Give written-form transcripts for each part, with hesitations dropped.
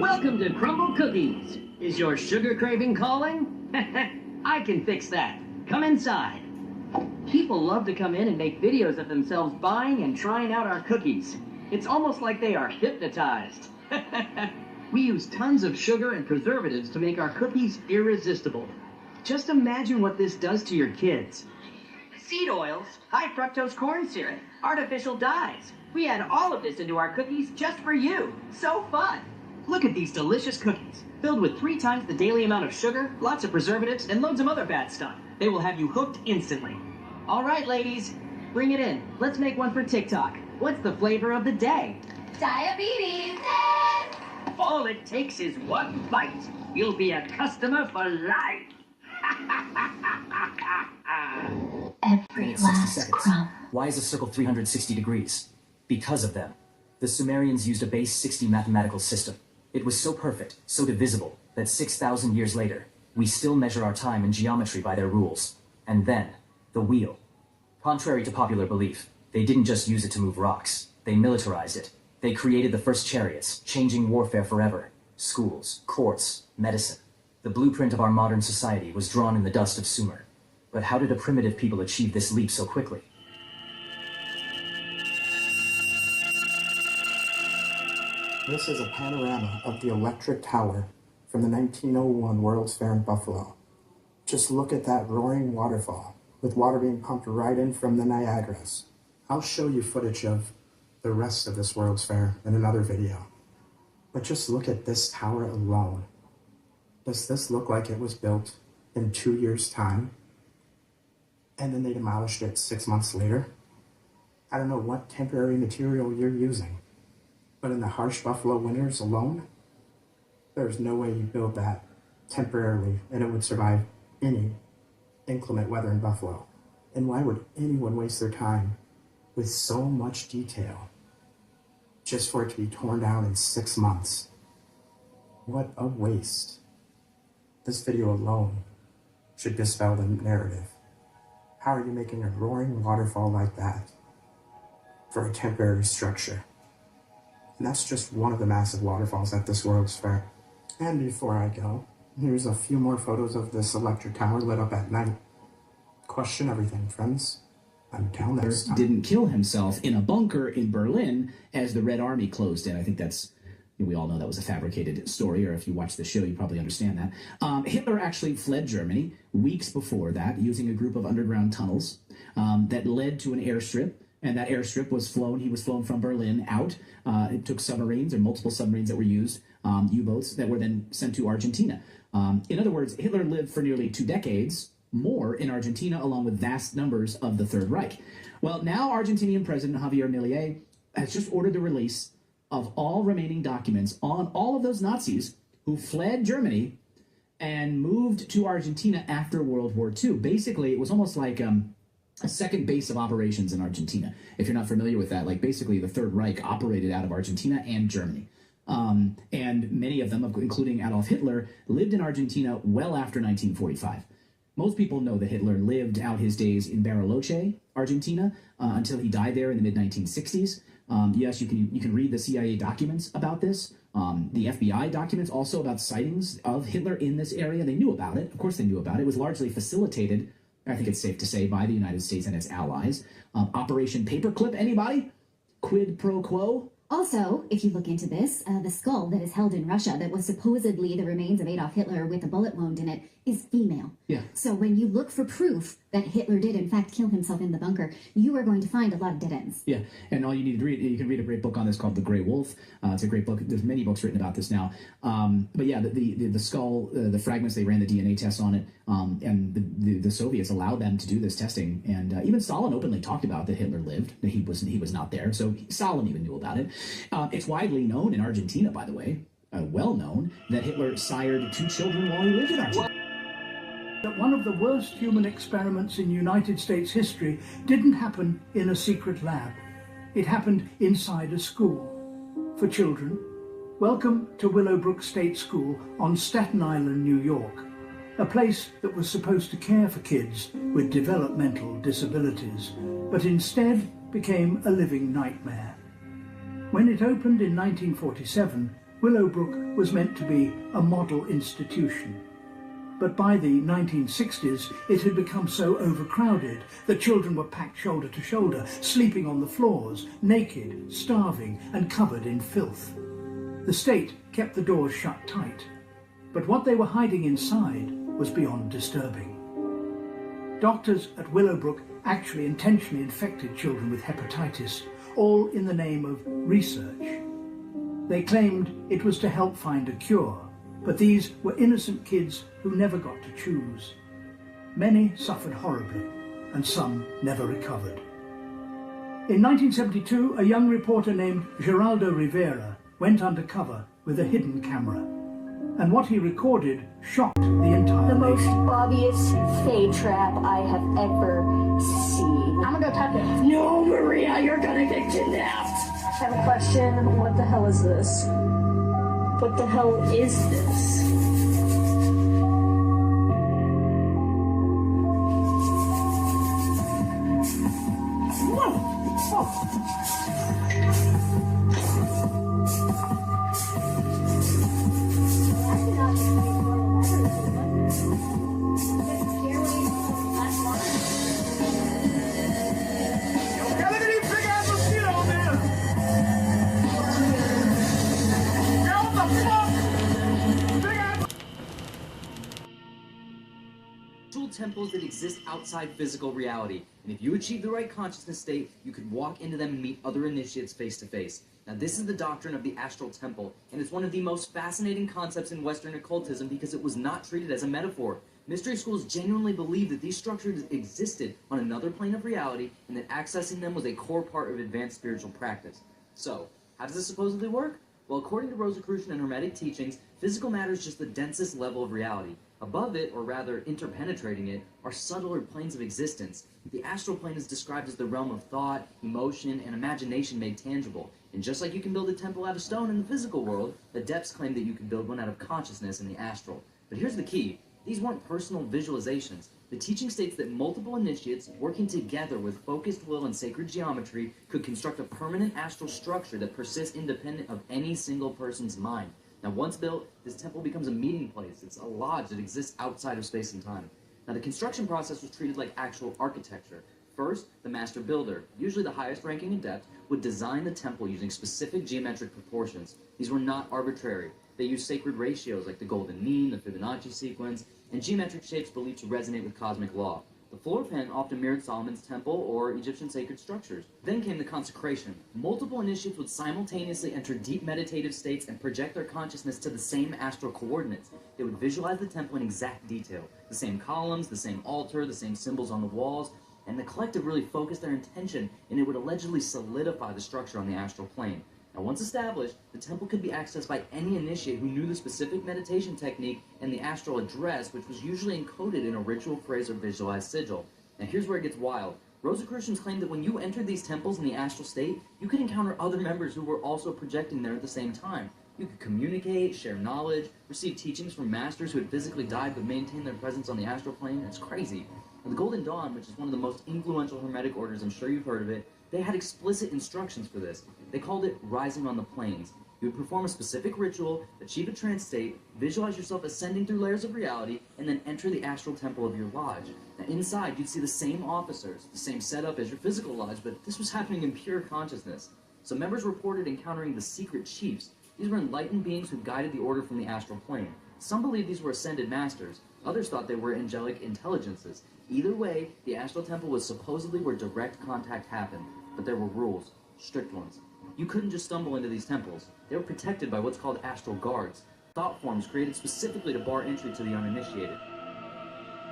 Welcome to Crumble Cookies. Is your sugar craving calling? I can fix that. Come inside. People love to come in and make videos of themselves buying and trying out our cookies. It's almost like they are hypnotized. We use tons of sugar and preservatives to make our cookies irresistible. Just imagine what this does to your kids. Seed oils, high fructose corn syrup, artificial dyes. We add all of this into our cookies just for you. So fun. Look at these delicious cookies, filled with 3 times the daily amount of sugar, lots of preservatives, and loads of other bad stuff. They will have you hooked instantly. All right, ladies, bring it in. Let's make one for TikTok. What's the flavor of the day? Diabetes! All it takes is one bite. You'll be a customer for life. Every last crumb. Why is a circle 360 degrees? Because of them. The Sumerians used a base 60 mathematical system. It was so perfect, so divisible, that 6,000 years later, we still measure our time and geometry by their rules. And then, the wheel. Contrary to popular belief, they didn't just use it to move rocks. They militarized it. They created the first chariots, changing warfare forever. Schools, courts, medicine. The blueprint of our modern society was drawn in the dust of Sumer. But how did a primitive people achieve this leap so quickly? This is a panorama of the Electric Tower from the 1901 World's Fair in Buffalo. Just look at that roaring waterfall, with water being pumped right in from the Niagaras. I'll show you footage of the rest of this World's Fair in another video. But just look at this tower alone. Does this look like it was built in 2 years' time? And then they demolished it 6 months later? I don't know what temporary material you're using, but in the harsh Buffalo winters alone, there's no way you build that temporarily and it would survive any inclement weather in Buffalo. And why would anyone waste their time with so much detail just for it to be torn down in 6 months? What a waste. This video alone should dispel the narrative. How are you making a roaring waterfall like that for a temporary structure? And that's just one of the massive waterfalls at this World's Fair. And before I go, here's a few more photos of this electric tower lit up at night. Question everything, friends. Until next time. Didn't kill himself in a bunker in Berlin as the Red Army closed in. I think that's, we all know that was a fabricated story, or if you watch the show, you probably understand that. Hitler actually fled Germany weeks before that using a group of underground tunnels that led to an airstrip. And that airstrip was flown, he was flown from Berlin out. It took submarines, or multiple submarines that were used, U-boats that were then sent to Argentina. In other words, Hitler lived for nearly 2 decades more in Argentina, along with vast numbers of the Third Reich. Well, now Argentinian President Javier Milei has just ordered the release of all remaining documents on all of those Nazis who fled Germany and moved to Argentina after World War II. Basically, it was almost like a second base of operations in Argentina. If you're not familiar with that, like basically the Third Reich operated out of Argentina and Germany. And many of them, including Adolf Hitler, lived in Argentina well after 1945. Most people know that Hitler lived out his days in Bariloche, Argentina, until he died there in the mid-1960s. Yes, you can read the CIA documents about this. The FBI documents also about sightings of Hitler in this area. They knew about it. Of course they knew about it. It was largely facilitated, I think it's safe to say, by the United States and its allies. Operation Paperclip, anybody? Quid pro quo? Also, if you look into this, the skull that is held in Russia that was supposedly the remains of Adolf Hitler with a bullet wound in it is female. Yeah. So when you look for proof that Hitler did in fact kill himself in the bunker, you are going to find a lot of dead ends. Yeah, and all you need to read, you can read a great book on this called The Grey Wolf. It's a great book. There's many books written about this now. But yeah, the skull, the fragments, they ran the DNA tests on it, and the Soviets allowed them to do this testing. And even Stalin openly talked about that Hitler lived, that he was not there. So Stalin even knew about it. It's widely known in Argentina, by the way, well known, that Hitler sired 2 children while he lived in Argentina. That one of the worst human experiments in United States history didn't happen in a secret lab. It happened inside a school for children. Welcome to Willowbrook State School on Staten Island, New York, a place that was supposed to care for kids with developmental disabilities, but instead became a living nightmare. When it opened in 1947, Willowbrook was meant to be a model institution. But by the 1960s, it had become so overcrowded that children were packed shoulder to shoulder, sleeping on the floors, naked, starving, and covered in filth. The state kept the doors shut tight, but what they were hiding inside was beyond disturbing. Doctors at Willowbrook actually intentionally infected children with hepatitis, all in the name of research. They claimed it was to help find a cure, but these were innocent kids who never got to choose. Many suffered horribly, and some never recovered. In 1972, a young reporter named Geraldo Rivera went undercover with a hidden camera, and what he recorded shocked the entire The most nation. obvious fade trap I have ever seen. I'm gonna go type it. No, Maria, you're gonna get kidnapped. I have a question. What the hell is this? What the hell is this? Temples that exist outside physical reality, and if you achieve the right consciousness state, you could walk into them and meet other initiates face to face. Now, this is the doctrine of the astral temple, and it's one of the most fascinating concepts in Western occultism because it was not treated as a metaphor. Mystery schools genuinely believe that these structures existed on another plane of reality, and that accessing them was a core part of advanced spiritual practice. So, how does this supposedly work? Well, according to Rosicrucian and Hermetic teachings, physical matter is just the densest level of reality. Above it, or rather interpenetrating it, are subtler planes of existence. The astral plane is described as the realm of thought, emotion, and imagination made tangible. And just like you can build a temple out of stone in the physical world, the depths claim that you can build one out of consciousness in the astral. But here's the key. These weren't personal visualizations. The teaching states that multiple initiates, working together with focused will and sacred geometry, could construct a permanent astral structure that persists independent of any single person's mind. Now, once built, this temple becomes a meeting place. It's a lodge that exists outside of space and time. Now, the construction process was treated like actual architecture. First, the master builder, usually the highest ranking adept, would design the temple using specific geometric proportions. These were not arbitrary. They used sacred ratios like the golden mean, the Fibonacci sequence, and geometric shapes believed to resonate with cosmic law. The floor plan often mirrored Solomon's temple or Egyptian sacred structures. Then came the consecration. Multiple initiates would simultaneously enter deep meditative states and project their consciousness to the same astral coordinates. They would visualize the temple in exact detail. The same columns, the same altar, the same symbols on the walls, and the collective really focused their intention, and it would allegedly solidify the structure on the astral plane. Now, once established, the temple could be accessed by any initiate who knew the specific meditation technique and the astral address, which was usually encoded in a ritual phrase or visualized sigil. Now, here's where it gets wild. Rosicrucians claim that when you entered these temples in the astral state, you could encounter other members who were also projecting there at the same time. You could communicate, share knowledge, receive teachings from masters who had physically died but maintained their presence on the astral plane. It's crazy. And the Golden Dawn, which is one of the most influential Hermetic orders, I'm sure you've heard of it, they had explicit instructions for this. They called it rising on the planes. You would perform a specific ritual, achieve a trance state, visualize yourself ascending through layers of reality, and then enter the astral temple of your lodge. Now, inside, you'd see the same officers, the same setup as your physical lodge, but this was happening in pure consciousness. So members reported encountering the secret chiefs. These were enlightened beings who guided the order from the astral plane. Some believed these were ascended masters. Others thought they were angelic intelligences. Either way, the astral temple was supposedly where direct contact happened, but there were rules, strict ones. You couldn't just stumble into these temples. They were protected by what's called astral guards, thought forms created specifically to bar entry to the uninitiated.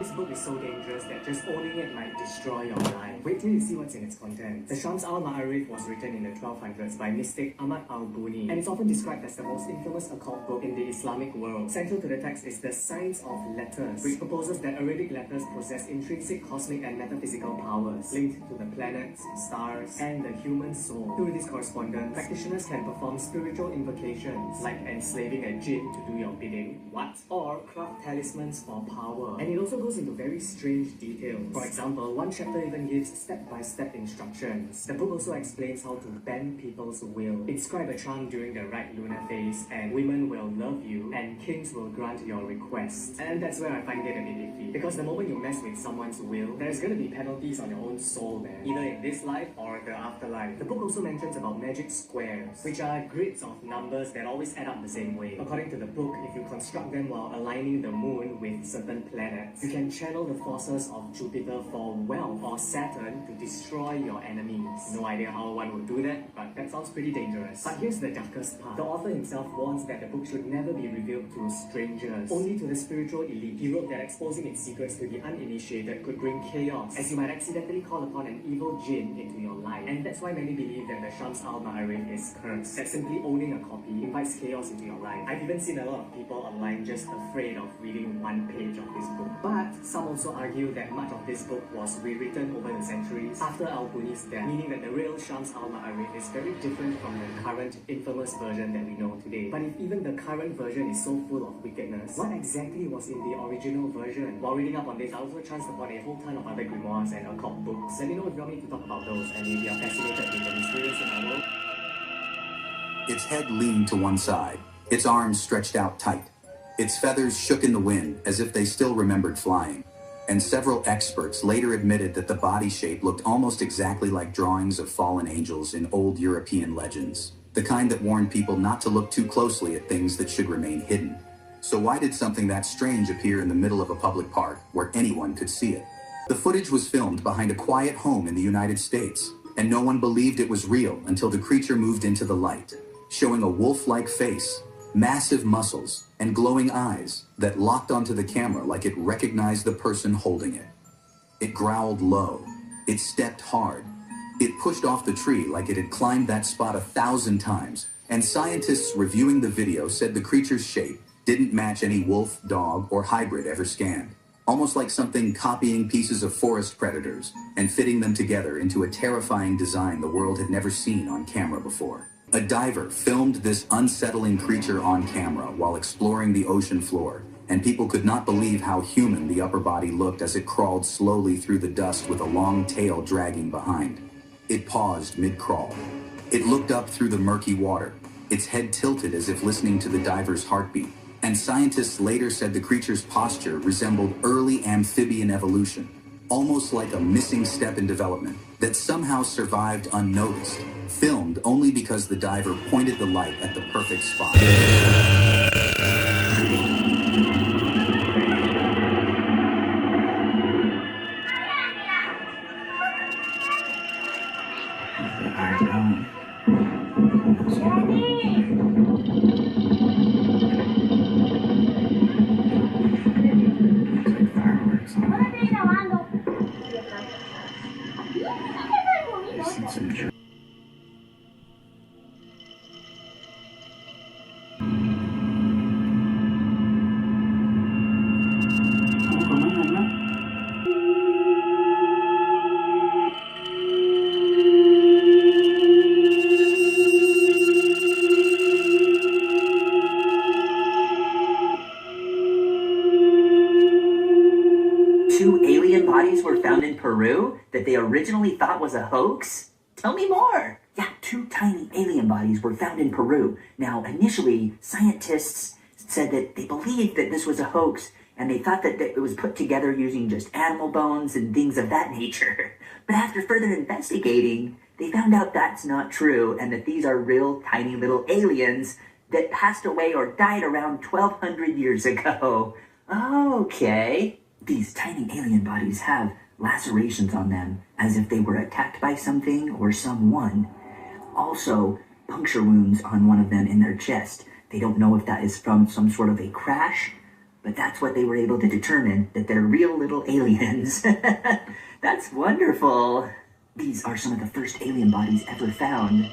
This book is so dangerous that just owning it might destroy your life. Wait till you see what's in its contents. The Shams al-Ma'arif was written in the 1200s by mystic Ahmad al-Buni, and it's often described as the most infamous occult book in the Islamic world. Central to the text is the Science of Letters, which proposes that Arabic letters possess intrinsic cosmic and metaphysical powers linked to the planets, stars, and the human soul. Through this correspondence, practitioners can perform spiritual invocations, like enslaving a jinn to do your bidding, or craft talismans for power. And it also goes into very strange details. For example, one chapter even gives step-by-step instructions. The book also explains how to bend people's will. Inscribe a charm during the right lunar phase, and women will love you, and kings will grant your requests. And that's where I find it a bit iffy. Because the moment you mess with someone's will, there's gonna be penalties on your own soul, man. Either in this life or the afterlife. The book also mentions about magic squares, which are grids of numbers that always add up the same way. According to the book, if you construct them while aligning the moon with certain planets, you can channel the forces of Jupiter for wealth or Saturn to destroy your enemies. No idea how one would do that, but that sounds pretty dangerous. But here's the darkest part. The author himself warns that the book should never be revealed to strangers, only to the spiritual elite. He wrote that exposing its secrets to the uninitiated could bring chaos, as you might accidentally call upon an evil jinn into your life. And that's why many believe that the Shams al-Ma'arif is cursed, that simply owning a copy invites chaos into your life. I've even seen a lot of people online just afraid of reading one page of this book. But some also argue that much of this book was rewritten over the centuries after Al-Buni's death, meaning that the real Shams al-Ma'arif is very different from the current infamous version that we know today. But if even the current version is so full of wickedness, what exactly was in the original version? While reading up on this, I also chanced upon a whole ton of other grimoires and occult books. Let me know if you want me to talk about those, and if you are fascinated with the mysterious in our world. Its head leaned to one side, its arms stretched out tight. Its feathers shook in the wind as if they still remembered flying. And several experts later admitted that the body shape looked almost exactly like drawings of fallen angels in old European legends, the kind that warned people not to look too closely at things that should remain hidden. So why did something that strange appear in the middle of a public park where anyone could see it? The footage was filmed behind a quiet home in the United States, and no one believed it was real until the creature moved into the light, showing a wolf-like face, massive muscles, and glowing eyes that locked onto the camera like it recognized the person holding it. It growled low. It stepped hard. It pushed off the tree like it had climbed that spot 1,000 times, and scientists reviewing the video said the creature's shape didn't match any wolf, dog, or hybrid ever scanned, almost like something copying pieces of forest predators and fitting them together into a terrifying design the world had never seen on camera before. A diver filmed this unsettling creature on camera while exploring the ocean floor, and people could not believe how human the upper body looked as it crawled slowly through the dust with a long tail dragging behind. It paused mid-crawl. It looked up through the murky water, its head tilted as if listening to the diver's heartbeat, and scientists later said the creature's posture resembled early amphibian evolution, almost like a missing step in development that somehow survived unnoticed, filmed only because the diver pointed the light at the perfect spot. Two alien bodies were found in Peru that they originally thought was a hoax? Tell me more! Yeah, two tiny alien bodies were found in Peru. Now, initially, scientists said that they believed that this was a hoax, and they thought that it was put together using just animal bones and things of that nature. But after further investigating, they found out that's not true, and that these are real tiny little aliens that passed away or died around 1,200 years ago. Okay. These tiny alien bodies have lacerations on them, as if they were attacked by something or someone. Also, puncture wounds on one of them in their chest. They don't know if that is from some sort of a crash, but that's what they were able to determine, that they're real little aliens. That's wonderful. These are some of the first alien bodies ever found.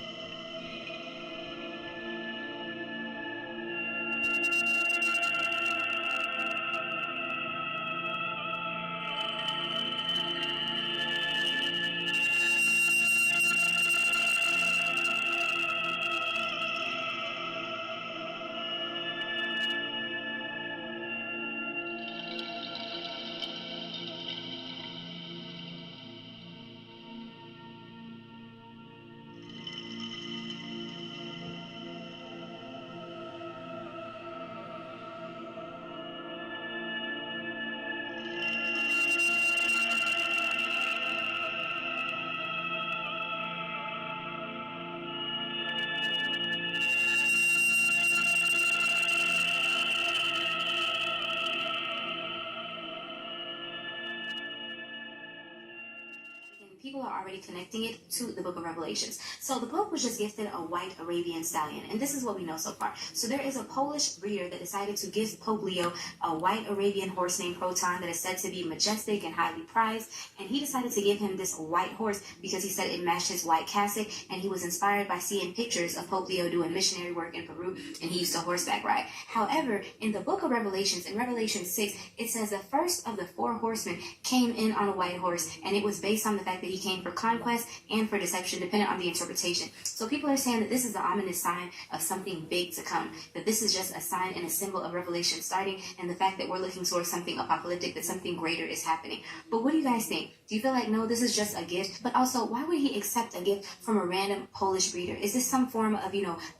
people are already connecting it to the book of Revelations. So the Pope was just gifted a white Arabian stallion, and this is what we know so far. So there is a Polish breeder that decided to give Pope Leo a white Arabian horse named Proton that is said to be majestic and highly prized, and he decided to give him this white horse because he said it matched his white cassock, and he was inspired by seeing pictures of Pope Leo doing missionary work in Peru, and he used to horseback ride. However, in the book of Revelations, in Revelation 6, it says the first of the 4 horsemen came in on a white horse, and it was based on the fact that he came for conquest and for deception, depending on the interpretation. So people are saying that this is the ominous sign of something big to come, that this is just a sign and a symbol of Revelation starting, and the fact that we're looking towards something apocalyptic, that something greater is happening. But what do you guys think? Do you feel like, no, this is just a gift? But also, why would he accept a gift from a random Polish breeder? Is this some form of,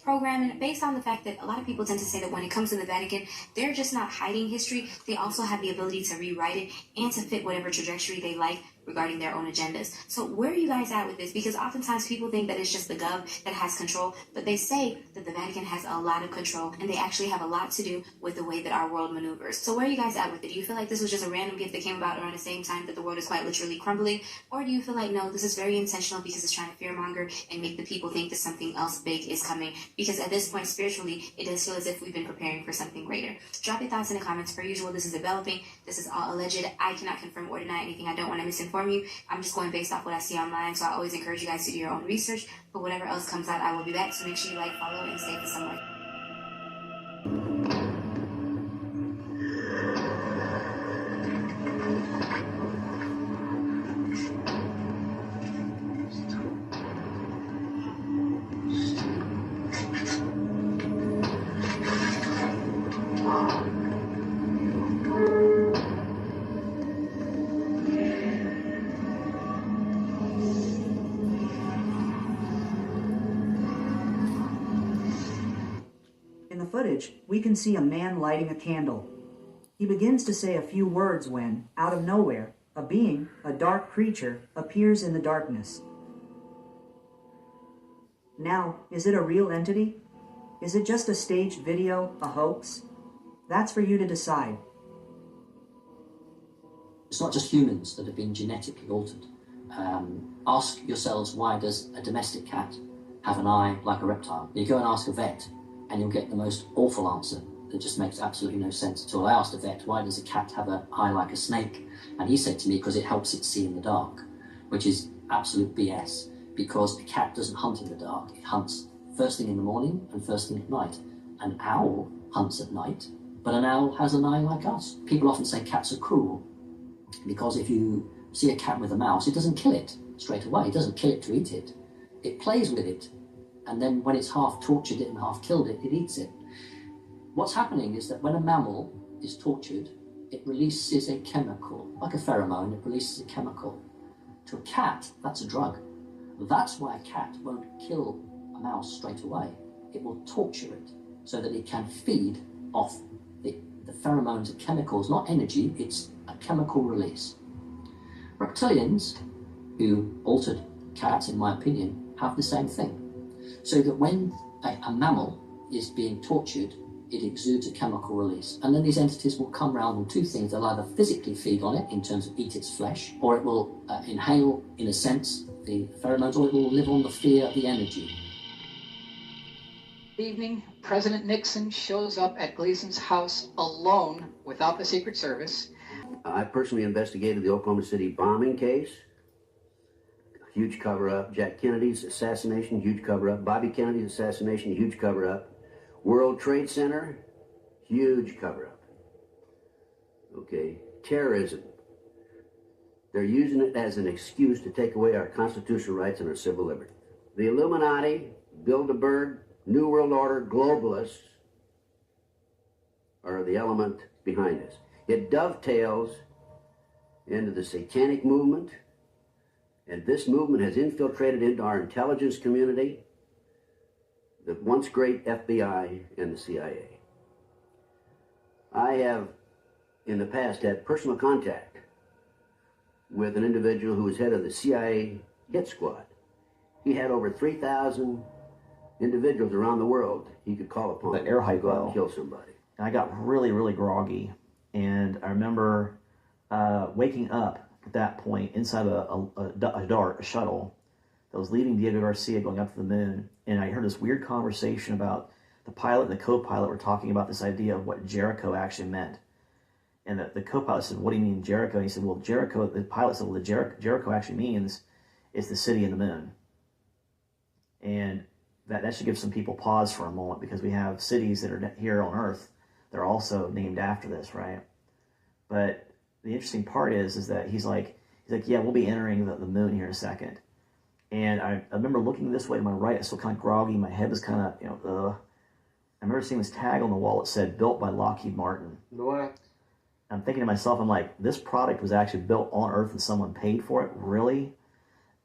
programming based on the fact that a lot of people tend to say that when it comes to the Vatican, they're just not hiding history. They also have the ability to rewrite it and to fit whatever trajectory they like regarding their own agendas. So where are you guys at with this? Because oftentimes people think that it's just the Gov that has control, but they say that the Vatican has a lot of control, and they actually have a lot to do with the way that our world maneuvers. So where are you guys at with it? Do you feel like this was just a random gift that came about around the same time that the world is quite literally crumbling? Or do you feel like, no, this is very intentional because it's trying to fearmonger and make the people think that something else big is coming? Because at this point, spiritually, it does feel as if we've been preparing for something greater. Drop your thoughts in the comments. Per usual, this is developing. This is all alleged. I cannot confirm or deny anything. I don't want to misinform you. I'm just going based off what I see online, so I always encourage you guys to do your own research. But whatever else comes out, I will be back. So make sure you like, follow, and stay for some more. Footage, we can see a man lighting a candle. He begins to say a few words when, out of nowhere, a being, a dark creature, appears in the darkness. Now, is it a real entity? Is it just a staged video, a hoax? That's for you to decide. It's not just humans that have been genetically altered. Ask yourselves, why does a domestic cat have an eye like a reptile? You go and ask a vet, and you'll get the most awful answer that just makes absolutely no sense at all. I asked a vet, why does a cat have an eye like a snake? And he said to me, because it helps it see in the dark, which is absolute BS, because a cat doesn't hunt in the dark. It hunts first thing in the morning and first thing at night. An owl hunts at night, but an owl has an eye like us. People often say cats are cruel, because if you see a cat with a mouse, it doesn't kill it straight away. It doesn't kill it to eat it. It plays with it. And then when it's half tortured it and half killed it, it eats it. What's happening is that when a mammal is tortured, it releases a chemical, like a pheromone, it releases a chemical. To a cat, that's a drug. That's why a cat won't kill a mouse straight away. It will torture it so that it can feed off the pheromones and chemicals, not energy, it's a chemical release. Reptilians, who altered cats, in my opinion, have the same thing. So that when a mammal is being tortured, it exudes a chemical release. And then these entities will come round on 2 things. They'll either physically feed on it, in terms of eat its flesh, or it will inhale, in a sense, the pheromones, or it will live on the fear, the energy. Evening, President Nixon shows up at Gleason's house alone, without the Secret Service. I personally investigated the Oklahoma City bombing case. Huge cover-up. Jack Kennedy's assassination, huge cover-up. Bobby Kennedy's assassination, huge cover-up. World Trade Center, huge cover-up. Okay, terrorism. They're using it as an excuse to take away our constitutional rights and our civil liberty. The Illuminati, Bilderberg, New World Order, globalists are the element behind this. It dovetails into the satanic movement, and this movement has infiltrated into our intelligence community, the once great FBI and the CIA. I have, in the past, had personal contact with an individual who was head of the CIA hit squad. He had over 3,000 individuals around the world he could call upon the air height to go out well. and kill somebody. And I got really, really groggy. And I remember waking up at that point inside a dart, a shuttle that was leaving Diego Garcia going up to the moon. And I heard this weird conversation about the pilot and the co-pilot were talking about this idea of what Jericho actually meant. And the co-pilot said, what do you mean Jericho? And he said, well, Jericho, the pilot said, well, Jericho actually means it's the city in the moon. And that should give some people pause for a moment, because we have cities that are here on Earth that are also named after this, right? But the interesting part is that he's like, yeah, we'll be entering the moon here in a second. And I remember looking this way to my right, I was still kind of groggy, my head was kind of, I remember seeing this tag on the wall that said, built by Lockheed Martin. What? I'm thinking to myself, I'm like, this product was actually built on Earth and someone paid for it? Really?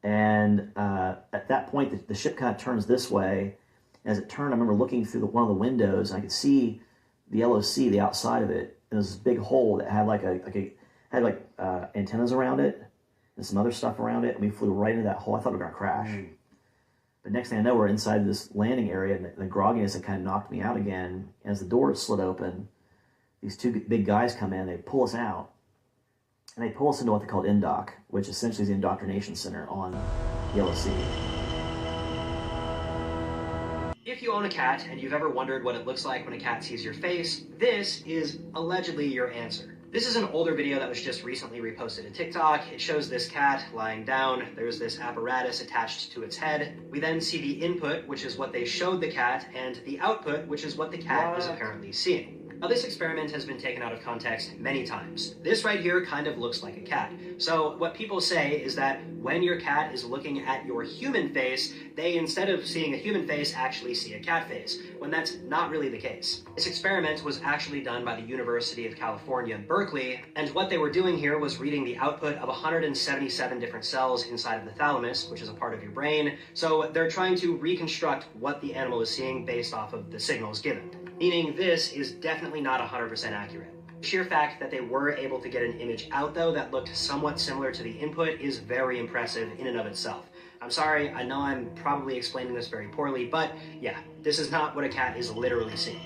And at that point, the ship kind of turns this way. As it turned, I remember looking through one of the windows, and I could see the LOC, the outside of it, and there was this big hole that had antennas around it and some other stuff around it, and we flew right into that hole. I thought we were going to crash. But next thing I know, we're inside this landing area, and the grogginess had kind of knocked me out again. And as the door slid open, these two big guys come in, they pull us out, and they pull us into what they called INDOC, which essentially is the indoctrination center on the LOC. If you own a cat and you've ever wondered what it looks like when a cat sees your face, this is allegedly your answer. This is an older video that was just recently reposted to TikTok. It shows this cat lying down. There's this apparatus attached to its head. We then see the input, which is what they showed the cat, and the output, which is what the cat is apparently seeing. Now, this experiment has been taken out of context many times. This right here kind of looks like a cat. So what people say is that when your cat is looking at your human face, they, instead of seeing a human face, actually see a cat face, when that's not really the case. This experiment was actually done by the University of California, Berkeley, and what they were doing here was reading the output of 177 different cells inside of the thalamus, which is a part of your brain. So they're trying to reconstruct what the animal is seeing based off of the signals given. Meaning this is definitely not 100% accurate. The sheer fact that they were able to get an image out, though, that looked somewhat similar to the input is very impressive in and of itself. I'm sorry, I know I'm probably explaining this very poorly, but yeah, this is not what a cat is literally seeing.